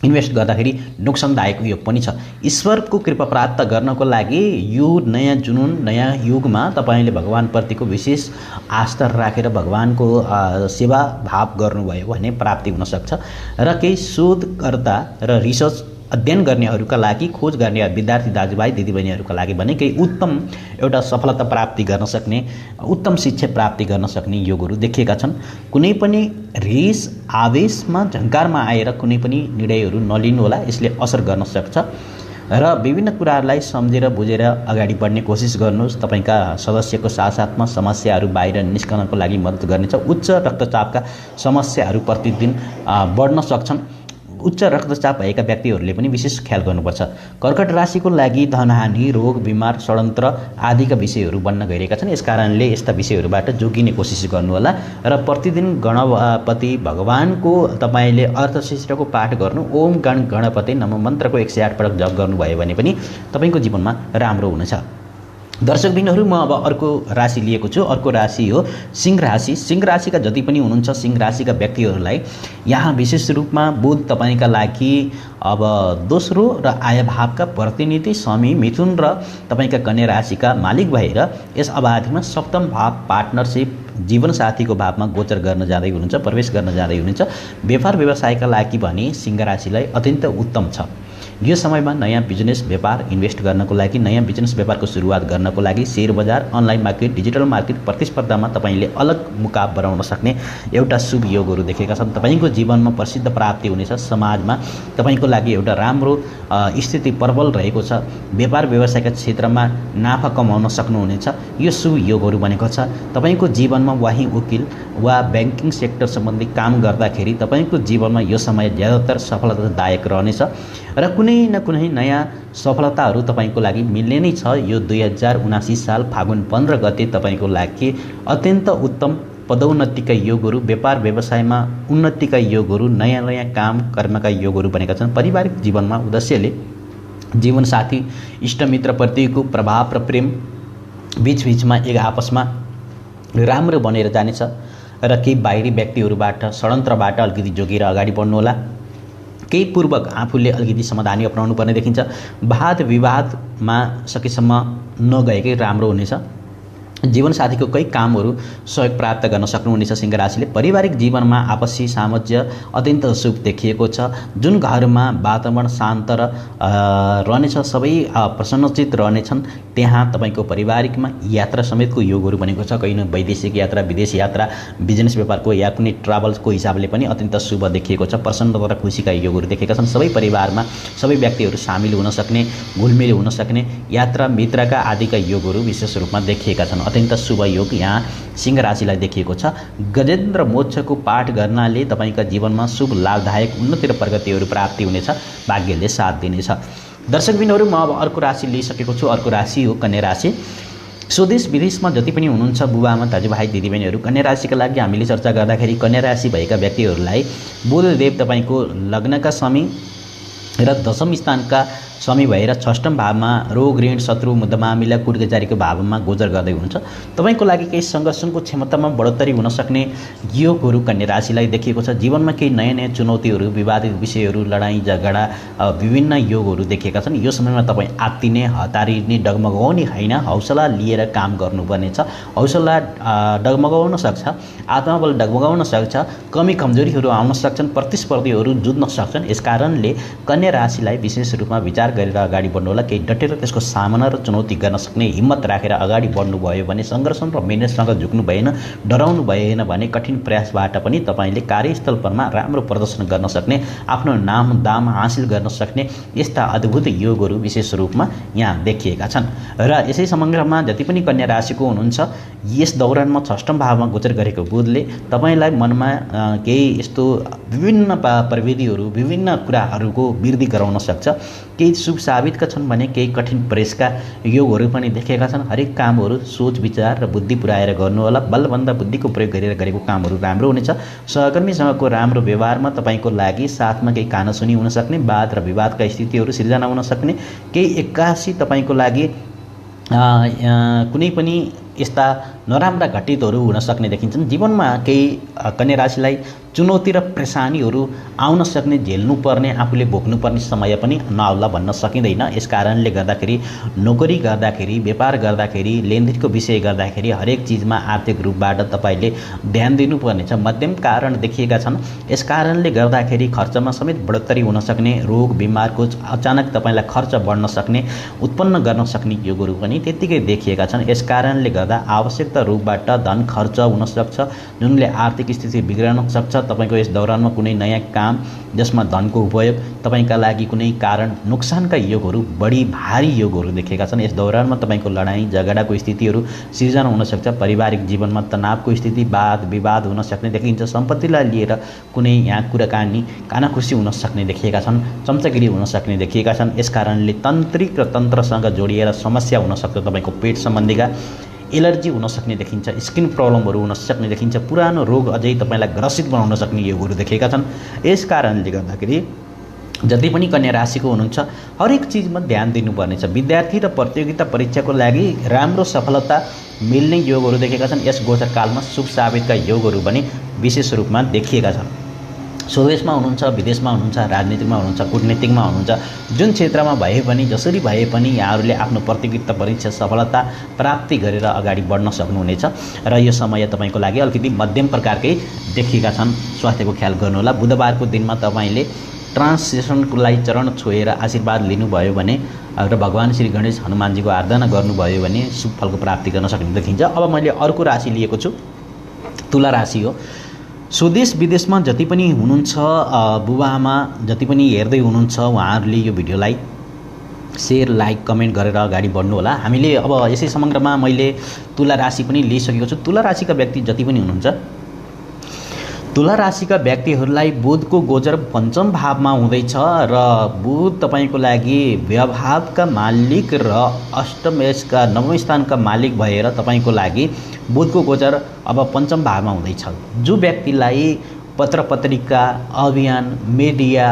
इन्भेस्ट गर्दाखेरि नोक्सानदायक योग पनि छ। ईश्वरको कृपा प्राप्त गर्नको लागि यो नयाँ जुनुन, नयाँ युगमा तपाईँले भगवानप्रतिको विशेष आस्था राखेर भगवानको सेवा भाव गर्नुभयो भने प्राप्ति हुनसक्छ। र केही शोधकर्ता र रिसर्च अध्ययन गर्नेहरूका लागि, खोज गर्ने विद्यार्थी दाजुभाइ दिदीबहिनीहरूका लागि भने केही उत्तम एउटा सफलता प्राप्ति गर्न सक्ने, उत्तम शिक्षा प्राप्ति गर्न सक्ने योगहरू देखिएका छन्। कुनै पनि रिस आवेशमा झङ्कारमा आएर कुनै पनि निर्णयहरू नलिनुहोला, यसले असर गर्न सक्छ। र विभिन्न कुराहरूलाई सम्झेर बुझेर अगाडि बढ्ने कोसिस गर्नुहोस्। तपाईँका सदस्यको साथसाथमा समस्याहरू बाहिर निस्कनको लागि मद्दत गर्नेछ। उच्च रक्तचापका समस्याहरू प्रतिदिन बढ्न सक्छन्। उच्च रक्तचाप भएका व्यक्तिहरूले पनि विशेष ख्याल गर्नुपर्छ। कर्कट राशिको लागि धनहानि, रोग, बिमार, षड्यन्त्र आदिका विषयहरू बन्न गइरहेका छन्। यस कारणले यस्ता विषयहरूबाट जोगिने कोसिस गर्नुहोला र प्रतिदिन गणपति भगवानको तपाईँले अर्थशास्त्रको पाठ गर्नु, ओम गण गणपति नमः मन्त्रको 108 पटक जप गर्नुभयो भने पनि तपाईँको जीवनमा राम्रो हुनेछ। दर्शकबिनहरू, म अब अर्को राशि लिएको छु। अर्को राशि हो सिंह राशि। सिंह राशिका जति पनि हुनुहुन्छ सिंह राशिका व्यक्तिहरूलाई यहाँ विशेष रूपमा बुध तपाईँका लागि अब दोस्रो र आय भावका प्रतिनिधि शनि, मिथुन र तपाईँका कन्या राशिका मालिक भएर यस अवधिमा सप्तम भाव पार्टनरसिप जीवनसाथीको भावमा गोचर गर्न जाँदै हुनुहुन्छ, प्रवेश गर्न जाँदै हुनुहुन्छ। व्यापार व्यवसायका लागि भने सिंह राशिलाई अत्यन्त उत्तम छ। यो समयमा नयाँ बिजनेस व्यापार इन्भेस्ट गर्नको लागि, नयाँ बिजनेस व्यापारको सुरुवात गर्नको लागि शेयर बजार, अनलाइन मार्केट, डिजिटल मार्केट प्रतिस्पर्धामा तपाईँले अलग मुकाम बनाउन सक्ने एउटा शुभ योगहरू देखेका छन्। तपाईँको जीवनमा प्रसिद्ध प्राप्ति हुनेछ। समाजमा तपाईँको लागि एउटा राम्रो स्थिति प्रबल रहेको छ। व्यापार व्यवसायका क्षेत्रमा नाफा कमाउन सक्नुहुनेछ। यो शुभ योगहरू बनेको छ। तपाईँको जीवनमा वाही वकिल वा ब्याङ्किङ सेक्टर सम्बन्धी काम गर्दाखेरि तपाईँको जीवनमा यो समय ज्यादातर सफलतादायक रहनेछ र कुनै न कुनै नयाँ सफलताहरू तपाईँको लागि मिल्ने नै छ। यो 2079 साल फागुन 15 गते तपाईँको लागि अत्यन्त उत्तम पदोन्नतिका योगहरू, व्यापार व्यवसायमा उन्नतिका योगहरू, नयाँ नयाँ काम कर्मका योगहरू बनेका छन्। पारिवारिक जीवनमा उद्देश्यले जीवनसाथी, इष्टमित्रप्रतिको प्रभाव र प्रेम बीचबीचमा एक आपसमा राम्रो बनेर जानेछ र केही बाहिरी व्यक्तिहरूबाट, षड्यन्त्रबाट अलिकति जोगिएर अगाडि बढ्नुहोला। केही पूर्वक आफूले अलिकति समाधानी अपनाउनु पर्ने देखिन्छ। वाद विवादमा सकेसम्म नगएकै राम्रो हुनेछ। जीवनसाथीको कई कामहरू सहयोग प्राप्त गर्न सक्नुहुनेछ। सिंह राशिले पारिवारिक जीवनमा आपसी सामञ्जस्य अत्यन्त शुभ देखिएको छ। जुन घरमा वातावरण शान्त र रहनेछ, सबै प्रसन्नचित रहनेछन्, त्यहाँ तपाईँको पारिवारिकमा यात्रा समेतको योगहरू बनेको छ। कहीँ वैदेशिक यात्रा, विदेश यात्रा, बिजनेस व्यापारको या कुनै ट्राभल्सको हिसाबले पनि अत्यन्त शुभ देखिएको छ। प्रसन्नता र खुसीका योगहरू देखेका छन्। सबै परिवारमा सबै व्यक्तिहरू सामेल हुन सक्ने, घुलमिल हुन सक्ने, यात्रा मित्रका आदिका योगहरू विशेष रूपमा देखिएका छन्। अत्यन्त शुभ योग यहाँ सिंह राशिलाई देखिएको छ। गजेन्द्र मोक्षको पाठ गर्नाले तपाईँका जीवनमा शुभ लाभदायक उन्नति र प्रगतिहरू प्राप्ति हुनेछ। भाग्यले साथ दिनेछ। दर्शकबिनहरू, म अब अर्को राशि लिइसकेको छु। अर्को राशि हो कन्या राशि। स्वदेश विदेशमा जति पनि हुनुहुन्छ बुबाआमा, दाजुभाइ, दिदीबहिनीहरू, कन्या राशिका लागि हामीले चर्चा गर्दाखेरि कन्या राशि भएका व्यक्तिहरूलाई बुधदेव तपाईँको लग्नका स्वामी र दशम स्थानका स्वामी भएर षष्ठम भावमा रोग ऋण शत्रु मुद्दा मामिला कुट कचहरीको भावमा गोचर गर्दै हुनुहुन्छ। तपाईँको लागि केही सङ्घर्षको क्षमतामा बढोत्तरी हुन सक्ने योगहरू कन्या राशिलाई देखिएको छ। जीवनमा केही नयाँ नयाँ चुनौतीहरू, विवादित विषयहरू, लडाइँ झगडा, विभिन्न योगहरू देखिएका छन्। यो समयमा तपाईँ आत्तिने, हतारिने, डगमगाउने होइन, हौसला लिएर काम गर्नुपर्ने छ। हौसला डगमगाउन सक्छ, आत्मबल डगमगाउन सक्छ, कमी कमजोरीहरू आउन सक्छन्, प्रतिस्पर्धीहरू जुझ्न सक्छन्। यस कारणले कन्या राशिलाई विशेष रूपमा विचार गरेर अगाडि बढ्नु होला। केही डटेर त्यसको सामना र चुनौती गर्न सक्ने हिम्मत राखेर अगाडि बढ्नुभयो भने, सङ्घर्ष र मेहनतसँग झुक्नु भएन, डराउनु भएन भने कठिन प्रयासबाट पनि तपाईँले कार्यस्थलमा राम्रो प्रदर्शन गर्न सक्ने, आफ्नो नाम दाम हासिल गर्न सक्ने यस्ता अद्भुत योगहरू विशेष रूपमा यहाँ देखिएका छन्। र यसै समग्रमा जति पनि कन्या राशिको हुनुहुन्छ, यस दौरानमा षष्ठम भावमा गोचर गरेको बुधले तपाईँलाई मनमा केही यस्तो विभिन्न प्रविधिहरू, विभिन्न कुराहरूको वृद्धि गराउन सक्छ। केही शुभ साबितका छन् भने केही कठिन प्रेसका योगहरू पनि देखेका छन्। हरेक कामहरू सोच विचार र बुद्धि पुर्याएर गर्नुहोला। बलभन्दा बुद्धिको प्रयोग गरेर गरेको कामहरू राम्रो हुनेछ। सहकर्मीसँगको राम्रो व्यवहारमा तपाईँको लागि साथमा केही कानासुनी हुन सक्ने, वाद र विवादका स्थितिहरू सिर्जना हुन सक्ने, केही एक्कासी तपाईँको लागि कुनै पनि यस्ता नराम्रा घटितहरू हुन सक्ने देखिन्छन्। जीवनमा केही कन्या राशिलाई चुनौती र परेशानीहरू आउन सक्ने, झेल्नुपर्ने, आफूले भोग्नुपर्ने समय पनि नआउला भन्न सकिँदैन। यस कारणले गर्दाखेरि नोकरी गर्दाखेरि, व्यापार गर्दाखेरि, लेनदेनको विषय गर्दाखेरि हरेक चिजमा आर्थिक रूपबाट तपाईँले ध्यान दिनुपर्नेछ। मध्यम कारण देखिएका छन्। यस कारणले गर्दाखेरि खर्चमा समेत बढोत्तरी हुन सक्ने, रोग बिमारको अचानक तपाईँलाई खर्च बढ्न सक्ने, उत्पन्न गर्न सक्ने योगहरू पनि त्यत्तिकै देखिएका छन्। यस कारणले गर्दा आवश्यकता रूपबाट धन खर्च हुन सक्छ, जुनले आर्थिक स्थिति बिग्रन सक्छ। तपाईको यस दौरानमा कुनै नयाँ काम जसमा धनको उपयोग तपाईका लागि कुनै कारण नोक्सानका योगहरू, बढी भारी योगहरू देखेका छन्। यस दौरानमा तपाईको लडाईँ झगडाको स्थितिहरू सिर्जना हुन सक्छ। पारिवारिक जीवनमा तनावको स्थिति, वाद विवाद हुन सक्ने देखिन्छ। सम्पत्तिलाई लिएर कुनै यहाँ कुराकानी, कानाखुसी हुन सक्ने देखिएका छन्। चम्चागिरी हुन सक्ने देखिएका छन्। यस कारणले तान्त्रिक र तन्त्रसँग जोडिएर समस्या हुन सक्छ। तपाईको पेट सम्बन्धीका एलर्जी हुन सक्ने देखिन्छ। स्किन प्रब्लमहरू हुन सक्ने देखिन्छ। पुरानो रोग अझै तपाईँलाई ग्रसित बनाउन सक्ने योगहरू देखेका छन्। यस कारणले गर्दाखेरि जति पनि कन्या राशिको हुनुहुन्छ, हरेक चिजमा ध्यान दिनुपर्नेछ। विद्यार्थी र प्रतियोगिता परीक्षाको लागि राम्रो सफलता मिल्ने योगहरू देखेका छन्। यस गोचरकालमा शुभ साबितका योगहरू पनि विशेष रूपमा देखिएका छन्। स्वदेशमा हुनुहुन्छ, विदेशमा हुनुहुन्छ, राजनीतिमा हुनुहुन्छ, कूटनीतिकमा हुनुहुन्छ, जुन क्षेत्रमा भए पनि, जसरी भए पनि यहाँहरूले आफ्नो प्रतियोगिता परीक्षा सफलता प्राप्ति गरेर अगाडि बढ्न सक्नुहुनेछ। र यो समय तपाईँको लागि अलिकति मध्यम प्रकारकै देखिएका छन्। स्वास्थ्यको ख्याल गर्नुहोला। बुधबारको दिनमा तपाईँले ट्रान्सलेसनको लागि चरण छोएर आशीर्वाद लिनुभयो भने र भगवान श्री गणेश हनुमानजीको आराधना गर्नुभयो भने शुभ फलको प्राप्ति गर्न सक्ने देखिन्छ। अब मैले अर्को राशि लिएको छु, तुला राशि हो। स्वदेश विदेशमा जति पनि हुनुहुन्छ, बुबाआमा जति पनि हेर्दै हुनुहुन्छ, उहाँहरूले यो भिडियोलाई शेयर, लाइक, कमेन्ट गरेर अगाडि बढ्नु होला। हामीले अब यसै समग्रमा मैले तुला राशि पनि लिइसकेको छु। तुला राशिका व्यक्ति जति पनि हुनुहुन्छ, तुला राशिका व्यक्तिहरूलाई बुधको गोचर पञ्चम भावमा हुँदैछ र बुध तपाईँको लागि व्यवहारका मालिक र अष्टमेशका नवम स्थानका मालिक भएर तपाईँको लागि बुधको गोचर अब पञ्चम भावमा हुँदैछ। जो व्यक्तिलाई पत्र पत्रिका, अभियान, मिडिया,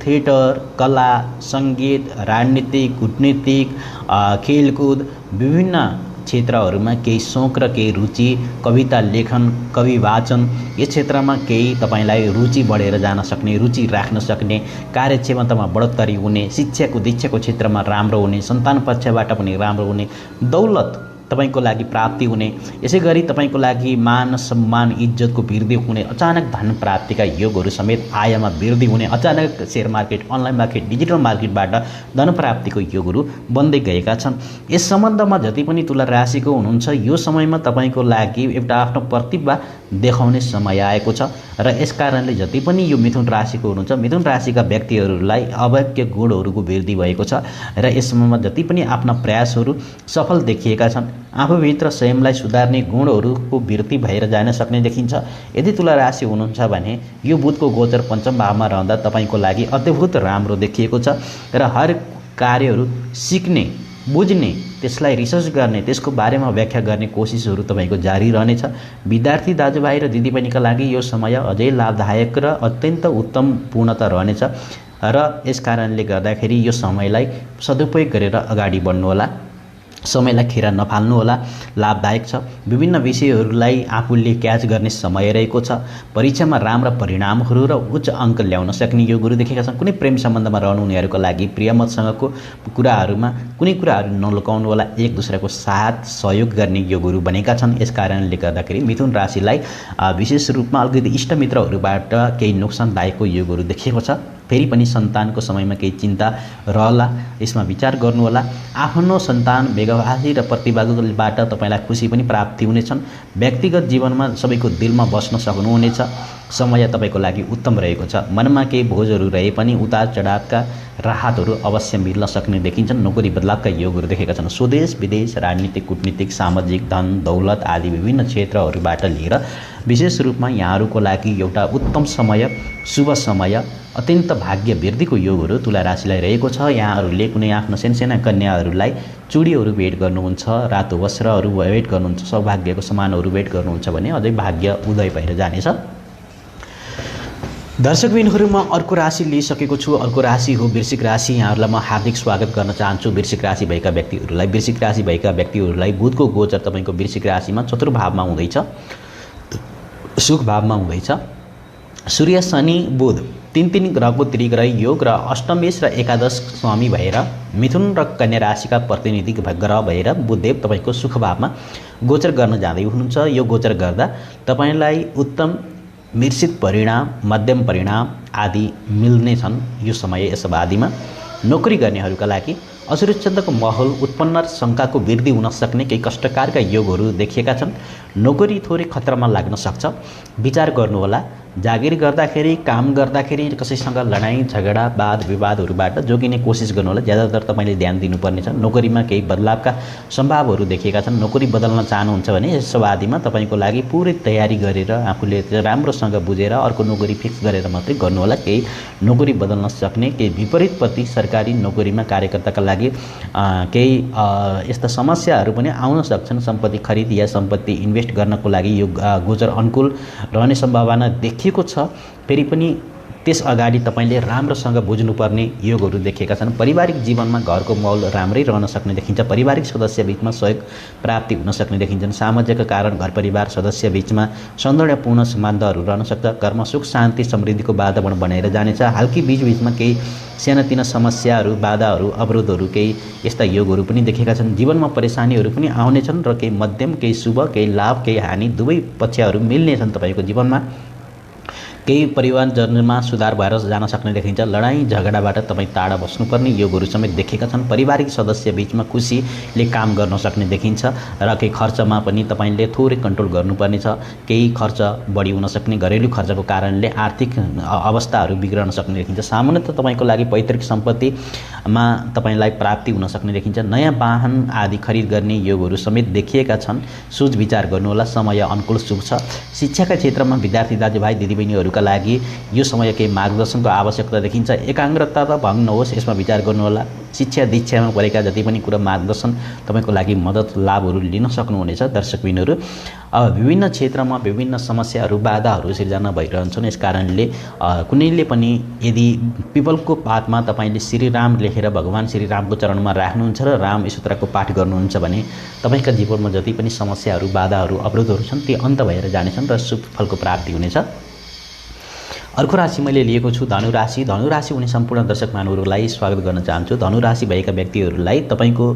थिएटर, कला, सङ्गीत, राजनीतिक, कूटनीतिक, खेलकुद, विभिन्न क्षेत्रहरूमा केही सोख र केही रुचि, कविता लेखन, कवि वाचन, यस क्षेत्रमा केही तपाईँलाई रुचि बढेर जान सक्ने, रुचि राख्न सक्ने, कार्यक्षमतामा बढोत्तरी हुने, शिक्षाको दीक्षाको क्षेत्रमा राम्रो हुने, सन्तान पक्षबाट पनि राम्रो हुने, दौलत तपाईको लागि प्राप्ति हुने, यसै गरी तपाईको लागि मान सम्मान इज्जतको वृद्धि हुने, अचानक धन प्राप्तिका योगहरू समेत आयमा वृद्धि हुने, अचानक share market, online market, digital मार्केटबाट धन प्राप्तिको योगहरू बन्दै गएका छन्। यस सम्बन्धमा जति पनि तुला राशिको हुनुहुन्छ, यो समयमा तपाईको लागि एउटा आफ्नो प्रतिभा देखाउने समय आएको छ र यस कारणले जति पनि यो मिथुन राशिको हुनुहुन्छ, मिथुन राशिका व्यक्तिहरूलाई अवैज्ञ गुणहरूको वृद्धि भएको छ र यस समयमा जति पनि आफ्ना प्रयासहरू सफल देखिएका छन्। आफूभित्र स्वयंलाई सुधार्ने गुणहरूको वृद्धि भएर जान सक्ने देखिन्छ। यदि तुला राशि हुनुहुन्छ भने यो बुधको गोचर पञ्चम भावमा रहँदा तपाईँको लागि अद्भुत राम्रो देखिएको छ र हर कार्यहरू सिक्ने, बुझ्ने, त्यसलाई रिसर्च गर्ने, त्यसको बारेमा व्याख्या गर्ने कोसिसहरू तपाईँको जारी रहनेछ। विद्यार्थी दाजुभाइ र दिदीबहिनीका लागि यो समय अझै लाभदायक र अत्यन्त उत्तम पूर्णता रहनेछ। र यस कारणले गर्दाखेरि यो समयलाई सदुपयोग गरेर अगाडि बढ्नुहोला, समयलाई खेर नफाल्नुहोला, लाभदायक छ। विभिन्न विषयहरूलाई आफूले क्याच गर्ने समय रहेको छ। परीक्षामा राम्रा परिणामहरू र उच्च अङ्क ल्याउन सक्ने यो गुरु देखेका छन्। कुनै प्रेम सम्बन्धमा रहनुहुनेहरूको लागि प्रियमतसँगको कुराहरूमा कुनै कुराहरू नलुकाउनु होला, एक दुसराको साथ सहयोग गर्ने यो गुरु बनेका छन्। यस कारणले गर्दाखेरि मिथुन राशिलाई विशेष रूपमा अलिकति इष्टमित्रहरूबाट केही नोक्सानदायकको यो गुरु देखिएको छ। फेरि पनि सन्तानको समयमा केही चिन्ता रहला, यसमा विचार गर्नुहोला। आफ्नो सन्तान वेगवादी र प्रतिभाबाट तपाईँलाई खुसी पनि प्राप्ति हुनेछन्। व्यक्तिगत जीवनमा सबैको दिलमा बस्न सक्नुहुनेछ। समय तपाईँको लागि उत्तम रहेको छ। मनमा केही बोझहरू रहे पनि उतार चढावका राहतहरू अवश्य मिल्न सक्ने देखिन्छन्। नोकरी बदलावका योगहरू देखेका छन्। स्वदेश विदेश, राजनीतिक, कूटनीतिक, सामाजिक, धन दौलत आदि विभिन्न क्षेत्रहरूबाट लिएर विशेष रूपमा यहाँहरूको लागि एउटा उत्तम समय, शुभ समय, अत्यन्त भाग्य वृद्धिको योगहरू तुला राशिलाई रहेको छ। यहाँहरूले कुनै आफ्नो सानसाना कन्याहरूलाई चुडीहरू भेट गर्नुहुन्छ, रातो वस्त्रहरू भेट गर्नुहुन्छ, सौभाग्यको सामानहरू भेट गर्नुहुन्छ भने अझै भाग्य उदय भएर जानेछ। दर्शकबिनहरू, म अर्को राशि लिइसकेको छु। अर्को राशि हो वृश्चिक राशि। यहाँहरूलाई म हार्दिक स्वागत गर्न चाहन्छु। वृश्चिक राशि भएका व्यक्तिहरूलाई बुधको गोचर तपाईँको वृश्चिक राशिमा चतुर्भावमा हुँदैछ, सुख भावमा हुँदैछ। सूर्य, शनि, बुध तीन ग्रहको त्रिग्रह योग र अष्टमेश र एकादश स्वामी भएर मिथुन र कन्या राशिका प्रतिनिधि ग्रह भएर बुधदेव तपाईँको सुख भावमा गोचर गर्न जाँदै हुनुहुन्छ। यो गोचर गर्दा तपाईँलाई उत्तम मिश्रित परिणाम, मध्यम परिणाम आदि मिल्नेछन्। यो समय यस अवधिमा नोकरी गर्नेहरूका लागि असुरक्षितको माहौल उत्पन्न र शङ्काको वृद्धि हुन सक्ने केही कष्टकारका योगहरू देखिएका छन्। नोकरी थोरै खतरामा लाग्न सक्छ। विचार गर्नुहोला। जागिर गर्दाखेरि, काम गर्दाखेरि कसैसँग लडाइँ झगडा वाद विवादहरूबाट जोगिने कोसिस गर्नुहोला। ज्यादातर तपाईँले ध्यान दिनुपर्नेछ। नोकरीमा केही बदलावका सम्भावहरू देखिएका छन्। नोकरी बदल्न चाहनुहुन्छ भने यस अवधिमा तपाईँको लागि पुरै तयारी गरेर आफूले राम्रोसँग बुझेर अर्को नोकरी फिक्स गरेर मात्रै गर्नुहोला। केही नोकरी बदल्न सक्ने, केही विपरीत प्रति सरकारी नोकरीमा कार्यकर्ताका लागि केही यस्ता समस्याहरू पनि आउन सक्छन्। सम्पत्ति खरिद या सम्पत्ति इन्भेस्ट गर्नको लागि यो गोचर अनुकूल रहने सम्भावना देखिएको छ। फेरि पनि त्यस अगाडि तपाईँले राम्रोसँग बुझ्नुपर्ने योगहरू देखिएका छन्। पारिवारिक जीवनमा घरको माहौल राम्रै रहन सक्ने देखिन्छ। पारिवारिक सदस्य बीचमा सहयोग प्राप्ति हुन सक्ने देखिन्छन्। सामञ्जस्यका कारण घर परिवार सदस्य बीचमा सौन्दर्यपूर्ण सम्बन्धहरू रहन सक्छ। घरमा सुख शान्ति समृद्धिको वातावरण बनाएर जानेछ। हालकी बीचमा केही सानातिना समस्याहरू, बाधाहरू, अवरोधहरू, केही यस्ता योगहरू पनि देखेका छन्। जीवनमा परेशानीहरू पनि आउनेछन् र केही मध्यम, केही शुभ, केही लाभ, केही हानि दुवै पक्षहरू मिल्नेछन्। तपाईँको जीवनमा केही परिवारजनमा सुधार भएर जान सक्ने देखिन्छ। लडाइँ झगडाबाट तपाईँ टाढा बस्नुपर्ने योगहरू समेत देखेका छन्। पारिवारिक सदस्य बीचमा खुसीले काम गर्न सक्ने देखिन्छ र केही खर्चमा पनि तपाईँले थोरै कन्ट्रोल गर्नुपर्नेछ। केही खर्च बढी हुन सक्ने, घरेलु खर्चको कारणले आर्थिक अवस्थाहरू बिग्रन सक्ने देखिन्छ। सामान्यतः तपाईँको लागि पैतृक सम्पत्तिमा तपाईँलाई प्राप्ति हुन सक्ने देखिन्छ। नयाँ वाहन आदि खरिद गर्ने योगहरू समेत देखिएका छन्। सोच विचार गर्नुहोला। समय अनुकूल शुभ छ। शिक्षाका क्षेत्रमा विद्यार्थी दाजुभाइ दिदीबहिनीहरू का लागि यो समय केही मार्गदर्शनको आवश्यकता देखिन्छ। एकाग्रता त भङ्ग नहोस्, यसमा विचार गर्नुहोला। शिक्षा दीक्षामा परेका जति पनि कुरा मार्गदर्शन तपाईँको लागि मद्दत लाभहरू लिन सक्नुहुनेछ। दर्शकबिनहरू, विभिन्न क्षेत्रमा विभिन्न समस्याहरू, बाधाहरू सिर्जना भइरहन्छन्। यस कारणले कुनैले पनि यदि पिपलको पातमा तपाईँले श्रीराम लेखेर भगवान् श्रीरामको चरणमा राख्नुहुन्छ र राम स्तोत्रको पाठ गर्नुहुन्छ भने तपाईँका जीवनमा जति पनि समस्याहरू, बाधाहरू, अवरोधहरू छन् ती अन्त भएर जानेछन् र शुभ फलको प्राप्ति हुनेछ। अर्को राशि मैले लिएको छु धनुराशि। धनुराशि हुने सम्पूर्ण दर्शक महानुभावहरूलाई स्वागत गर्न चाहन्छु। धनुराशि भएका व्यक्तिहरूलाई तपाईँको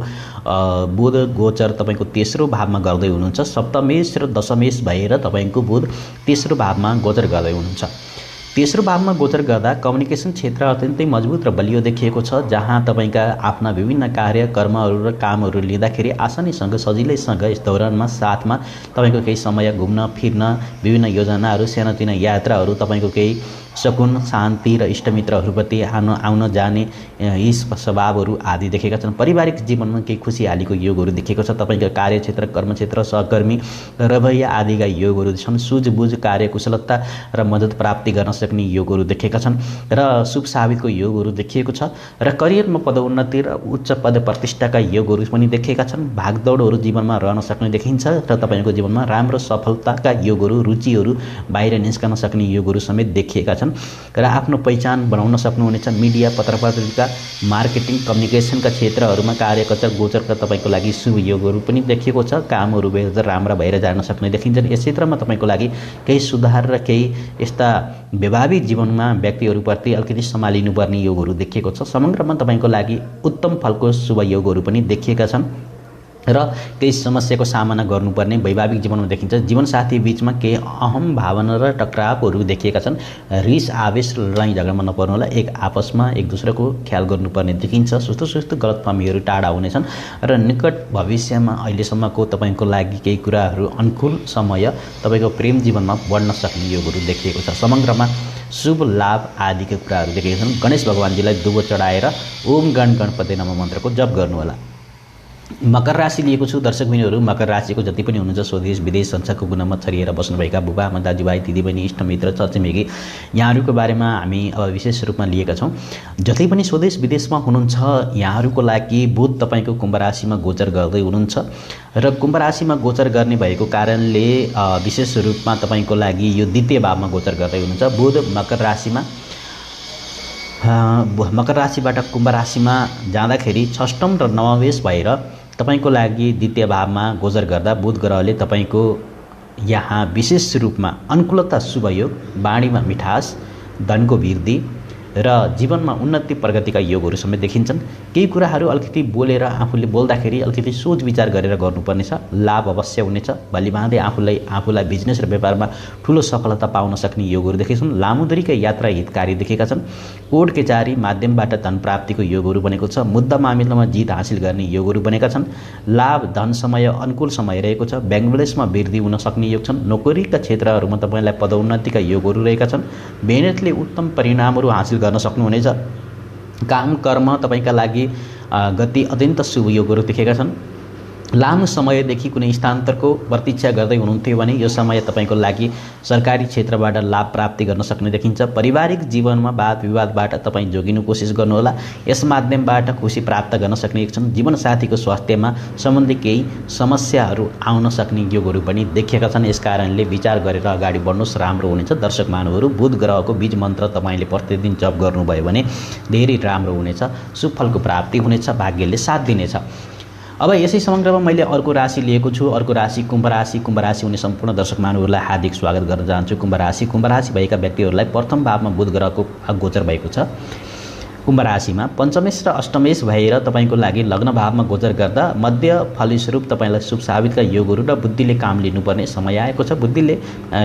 बुध गोचर तपाईँको तेस्रो भावमा गर्दै हुनुहुन्छ। सप्तमेश र दशमेश भएर तपाईँको बुध तेस्रो भावमा गोचर गर्दै हुनुहुन्छ। तेस्रो भावमा गोचर गर्दा कम्युनिकेसन क्षेत्र अत्यन्तै मजबुत र बलियो देखिएको छ, जहाँ तपाईँका आफ्ना विभिन्न कार्य कर्महरू र कामहरू लिँदाखेरि आसानीसँग सजिलैसँग यस दौरानमा साथमा तपाईँको केही समय घुम्न फिर्न, विभिन्न योजनाहरू, सानोतिनो यात्राहरू, तपाईँको केही सकुन शान्ति र इष्टमित्रहरूप्रति आउन जाने यी स्वभावहरू आदि देखेका छन्। पारिवारिक जीवनमा केही खुसीहालीको योगहरू देखेको छ। तपाईँको कार्यक्षेत्र, कर्मक्षेत्र, सहकर्मी रवैया आदिका योगहरू छन्। सुझबुझ, कार्यकुशलता र मद्दत प्राप्ति गर्न सक्ने सक्ने योगहरू देखेका छन् र शुभ साबितको योगहरू देखिएको छ र करियरमा पदोन्नति र उच्च पद प्रतिष्ठाका योगहरू पनि देखिएका छन्। भागदौडहरू जीवनमा रहन सक्ने देखिन्छ र तपाईँको जीवनमा राम्रो सफलताका योगहरू रुचिहरू बाहिर निस्कन सक्ने योगहरू समेत देखिएका छन् र आफ्नो पहिचान बनाउन सक्नुहुनेछ। मिडिया पत्रपत्रिका मार्केटिङ कम्युनिकेसनका क्षेत्रहरूमा कार्यकर्ता गोचरका तपाईँको लागि शुभ योगहरू पनि देखिएको छ। कामहरू बेहतर राम्रा भएर जान सक्ने देखिन्छन्। यस क्षेत्रमा तपाईँको लागि केही सुधार र केही यस्ता वैवाहिक जीवनमा व्यक्तिहरूप्रति अलिकति सम्हालिनुपर्ने योगहरू देखिएको छ। समग्रमा तपाईँको लागि उत्तम फलको शुभ योगहरू पनि देखिएका छन् र केही समस्याको सामना गर्नुपर्ने वैवाहिक जीवनमा देखिन्छ। जीवनसाथी बीचमा केही अहम भावना र टकरावहरू देखिएका छन्। रिस आवेश लडाइँ झगडामा नपर्नु होला। एक आपसमा एक दुसराको ख्याल गर्नुपर्ने देखिन्छ। सुस्तो गलतफहमीहरू टाढा हुनेछन् र निकट भविष्यमा अहिलेसम्मको तपाईँको लागि केही कुराहरू अनुकूल समय तपाईँको प्रेम जीवनमा बढ्न सक्ने योगहरू देखिएको छ। समग्रमा शुभ लाभ आदिका कुराहरू देखिएका छन्। गणेश भगवानजीलाई दुबो चढाएर ओम गण गणपति नमः मन्त्रको जप गर्नुहोला। मकर राशि लिएको छु दर्शकबिनहरू। मकर राशिको जति पनि हुनुहुन्छ स्वदेश विदेश संसारको गुनामा छरिएर बस्नुभएका बुबा आमा दाजुभाइ दिदीबहिनी इष्टमित्र छरछिमेकी यहाँहरूको बारेमा हामी अब विशेष रूपमा लिएका छौँ। जति पनि स्वदेश विदेशमा हुनुहुन्छ यहाँहरूको लागि बुध तपाईँको कुम्भ राशिमा गोचर गर्दै हुनुहुन्छ र कुम्भ राशिमा गोचर गर्ने भएको कारणले विशेष रूपमा तपाईँको लागि यो द्वितीय भावमा गोचर गर्दै हुनुहुन्छ। बुध मकर राशिबाट कुम्भ राशिमा जाँदाखेरि षष्ठम र नवमेश भएर तपाईँको लागि द्वितीय भावमा गोचर गर्दा बुध ग्रहले तपाईँको यहाँ विशेष रूपमा अनुकूलता शुभ योग, बाणीमा मिठास, धनको वृद्धि र जीवनमा उन्नति प्रगतिका योगहरू समेत देखिन्छन्। केही कुराहरू अलिकति बोलेर आफूले बोल्दाखेरि अलिकति सोच विचार गरेर गर्नुपर्नेछ। लाभ अवश्य हुनेछ। भलिभाँदै आफूलाई बिजनेस र व्यापारमा ठुलो सफलता पाउन सक्ने योगहरू देखेका छन्। लामो दूरीका यात्रा हितकारी देखेका छन्। कोर्ट कचहरी माध्यमबाट धन प्राप्तिको योगहरू बनेको छ। मुद्दा मामिलामा जित हासिल गर्ने योगहरू बनेका छन्। लाभ धन समय अनुकूल समय रहेको छ। ब्याङ्क ब्यालेन्समा वृद्धि हुन सक्ने योग छन्। नोकरीका क्षेत्रहरूमा तपाईँलाई पदोन्नतिका योगहरू रहेका छन्। मेहनतले उत्तम परिणामहरू हासिल गर्न सक्नुहुनेछ। काम कर्म तपाईँका लागि गति अत्यन्त शुभ योगहरू देखेका छन्। लामो समयदेखि कुनै स्थानान्तरको प्रतीक्षा गर्दै हुनुहुन्थ्यो भने यो समय तपाईँको लागि सरकारी क्षेत्रबाट लाभ प्राप्ति गर्न सक्ने देखिन्छ। पारिवारिक जीवनमा वाद विवादबाट तपाईँ जोगिनु कोसिस गर्नुहोला। यस माध्यमबाट खुसी प्राप्त गर्न सक्ने छन्। जीवनसाथीको स्वास्थ्यमा सम्बन्धी केही समस्याहरू आउन सक्ने योगहरू पनि देखिएका छन्। यस कारणले विचार गरेर अगाडि बढ्नुहोस्, राम्रो हुनेछ। दर्शक महानुभावहरू, बुध ग्रहको बीज मन्त्र तपाईँले प्रतिदिन जप गर्नुभयो भने धेरै राम्रो हुनेछ। शुभ फलको प्राप्ति हुनेछ। भाग्यले साथ दिनेछ। अब यसै समग्रमा मैले अर्को राशि लिएको छु। अर्को राशि कुम्भ राशि। कुम्भ राशि हुने सम्पूर्ण दर्शक महानुभावहरूलाई हार्दिक स्वागत गर्न चाहन्छु। कुम्भ राशि भएका व्यक्तिहरूलाई प्रथम भावमा बुध ग्रहको गोचर भएको छ। कुम्भ राशिमा पञ्चमेश र अष्टमेश भएर तपाईँको लागि लग्न भावमा गोचर गर्दा मध्य फलस्वरूप तपाईँलाई शुभ साबितका योगहरू र बुद्धिले काम लिनुपर्ने समय आएको छ। बुद्धिले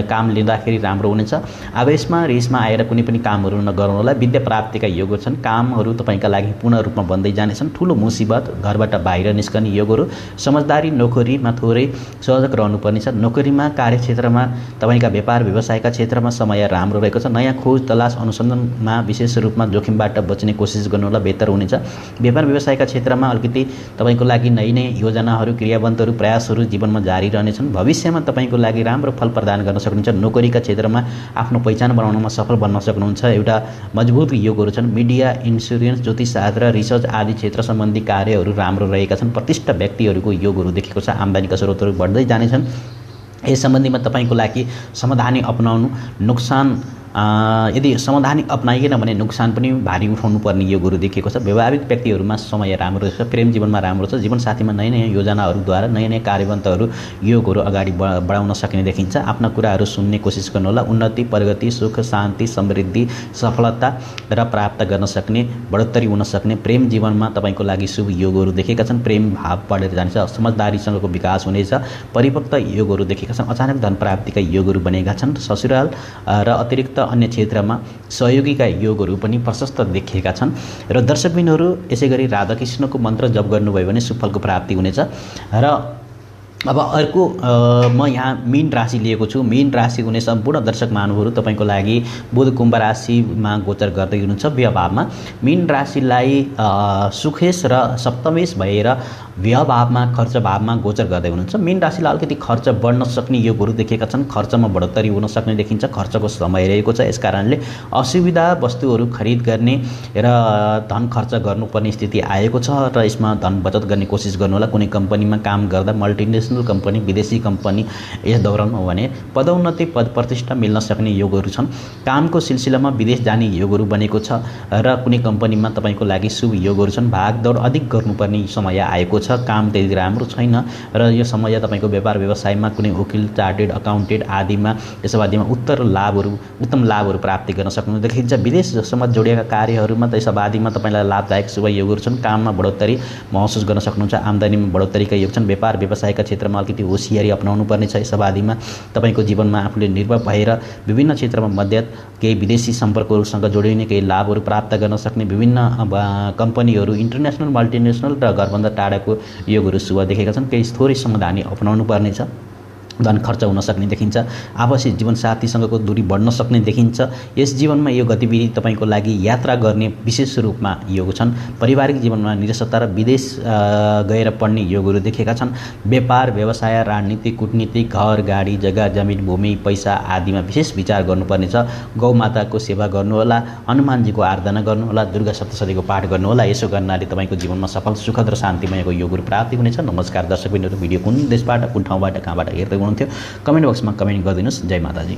काम लिँदाखेरि राम्रो हुनेछ। आवेशमा रिसमा आएर कुनै पनि कामहरू नगर्नुहोला। विद्या प्राप्तिका योगहरू छन्। कामहरू तपाईँका लागि पूर्ण रूपमा बन्दै जानेछन्। ठुलो मुसिबत घरबाट बाहिर निस्कने योगहरू। समझदारी नोकरीमा थोरै सजग रहनुपर्ने छ। नोकरीमा कार्यक्षेत्रमा तपाईँका व्यापार व्यवसायका क्षेत्रमा समय राम्रो रहेको छ। नयाँ खोज तलास अनुसन्धानमा विशेष रूपमा जोखिमबाट बच्ने कोसिस गर्नुहोला, बेहतर हुनेछ। व्यापार व्यवसायका क्षेत्रमा अलिकति तपाईँको लागि नयाँ योजनाहरू क्रियाबन्धहरू प्रयासहरू जीवनमा जारी रहनेछन्। भविष्यमा तपाईँको लागि राम्रो फल प्रदान गर्न सक्नुहुन्छ। नोकरीका क्षेत्रमा आफ्नो पहिचान बनाउनमा सफल बन्न सक्नुहुन्छ। एउटा मजबुत योगहरू छन्। मिडिया, इन्सुरेन्स, ज्योतिषशास्त्र, रिसर्च आदि क्षेत्र सम्बन्धी कार्यहरू राम्रो रहेका छन्। प्रतिष्ठा व्यक्तिहरूको योगहरू देखेको छ। आम्दानीका स्रोतहरू बढ्दै जानेछन्। यस सम्बन्धीमा तपाईँको लागि समाधानी अपनाउनु नोक्सान यदि समाधानी अपनाइएन भने नोक्सान पनि भारी उठाउनु पर्ने योगहरू देखिएको छ। वैवाहिक व्यक्तिहरूमा समय राम्रो छ। प्रेम जीवनमा राम्रो छ। जीवनसाथीमा नयाँ योजनाहरूद्वारा नयाँ कार्यबन्धहरू योगहरू अगाडि बढाउन सक्ने देखिन्छ। आफ्ना कुराहरू सुन्ने कोसिस गर्नुहोला। उन्नति प्रगति सुख शान्ति समृद्धि सफलता र प्राप्त गर्न सक्ने बढोत्तरी हुन सक्ने प्रेम जीवनमा तपाईँको लागि शुभ योगहरू देखेका छन्। प्रेम भाव बढेर जानेछ। समझदारीसँगको विकास हुनेछ। परिपक्व योगहरू देखेका छन्। अचानक धन प्राप्तिका योगहरू बनेका छन्। ससुराल र अतिरिक्त अन्य क्षेत्रमा सहयोगीका योगहरू पनि प्रशस्त देखिएका छन्। र दर्शकबिनहरू यसै गरी राधाकृष्णको मन्त्र जप गर्नुभयो भने सुफलको प्राप्ति हुनेछ। र अब अर्को म यहाँ मीन राशि लिएको छु। मीन राशि हुने सम्पूर्ण दर्शक महानुभावहरू तपाईँको लागि बुध कुम्भ राशिमा गोचर गर्दै हुनुहुन्छ व्यवहारमा। मीन राशिलाई सुखेश र सप्तमेश भएर व्यय भावमा खर्च भावमा गोचर गर्दै हुनुहुन्छ। मीन राशिलाई अलिकति खर्च बढ्न सक्ने योगहरू देखेका छन्। खर्चमा बढोत्तरी हुन सक्ने देखिन्छ। खर्चको समय रहेको छ। यस कारणले असुविधा वस्तुहरू खरिद गर्ने र धन खर्च गर्नुपर्ने स्थिति आएको छ र यसमा धन बचत गर्ने कोसिस गर्नुहोला। कुनै कम्पनीमा काम गर्दा मल्टिनेसनल कम्पनी विदेशी कम्पनी यस दौरान हो भने पदोन्नति पद प्रतिष्ठा मिल्न सक्ने योगहरू छन्। कामको सिलसिलामा विदेश जाने योगहरू बनेको छ र कुनै कम्पनीमा तपाईँको लागि शुभ योगहरू छन्। भागदौड अधिक गर्नुपर्ने समय आएको छ। काम त्यति राम्रो छैन र यो समय तपाईँको व्यापार व्यवसायमा कुनै वकिल चार्टेड अकाउन्टेन्ट आदिमा यसो आदिमा उत्तम लाभहरू प्राप्ति गर्न सक्नु देखिन्छ। विदेशसँग जोडिएका कार्यहरूमा त यसो आदिमा तपाईँलाई लाभदायक शुभ योगहरू छन्। काममा बढोत्तरी महसुस गर्न सक्नुहुन्छ। आम्दानीमा बढोत्तरीका योग छन्। व्यापार व्यवसायका क्षेत्रमा अलिकति होसियारी अपनाउनु पर्ने छ। यसो आदिमा तपाईँको जीवनमा आफूले निर्भर भएर विभिन्न क्षेत्रमा मध्यत केही विदेशी सम्पर्कहरूसँग जोडिने केही लाभहरू प्राप्त गर्न सक्ने विभिन्न कम्पनीहरू इन्टरनेसनल मल्टिनेसनल र घरभन्दा टाढाको योगहरू शुभ देखेका छन्। केही थोरै सावधानी अपनाउनु पर्नेछ। धन खर्च हुन सक्ने देखिन्छ। आपसी जीवनसाथीसँगको दूरी बढ्न सक्ने देखिन्छ। यस जीवनमा यो गतिविधि तपाईँको लागि यात्रा गर्ने विशेष रूपमा योग छन्। पारिवारिक जीवनमा निरसता र विदेश गएर पढ्ने योगहरू देखेका छन्। व्यापार व्यवसाय राजनीति कूटनीति घर गाडी जग्गा जमिन भूमि पैसा आदिमा विशेष विचार गर्नुपर्नेछ। गौमाताको सेवा गर्नुहोला। हनुमानजीको आराधना गर्नुहोला। दुर्गा सप्तशतीको पाठ गर्नुहोला। यसो गर्नाले तपाईँको जीवनमा सफल सुखद र शान्तिमयको योगहरू प्राप्ति हुनेछ। नमस्कार दर्शकबिन्दुहरू, भिडियो कुन देशबाट कुन ठाउँबाट कहाँबाट हेर्दै हुनुहुन्थ्यो कमेन्ट बक्समा कमेन्ट गरिदिनुहोस्। जय माताजी।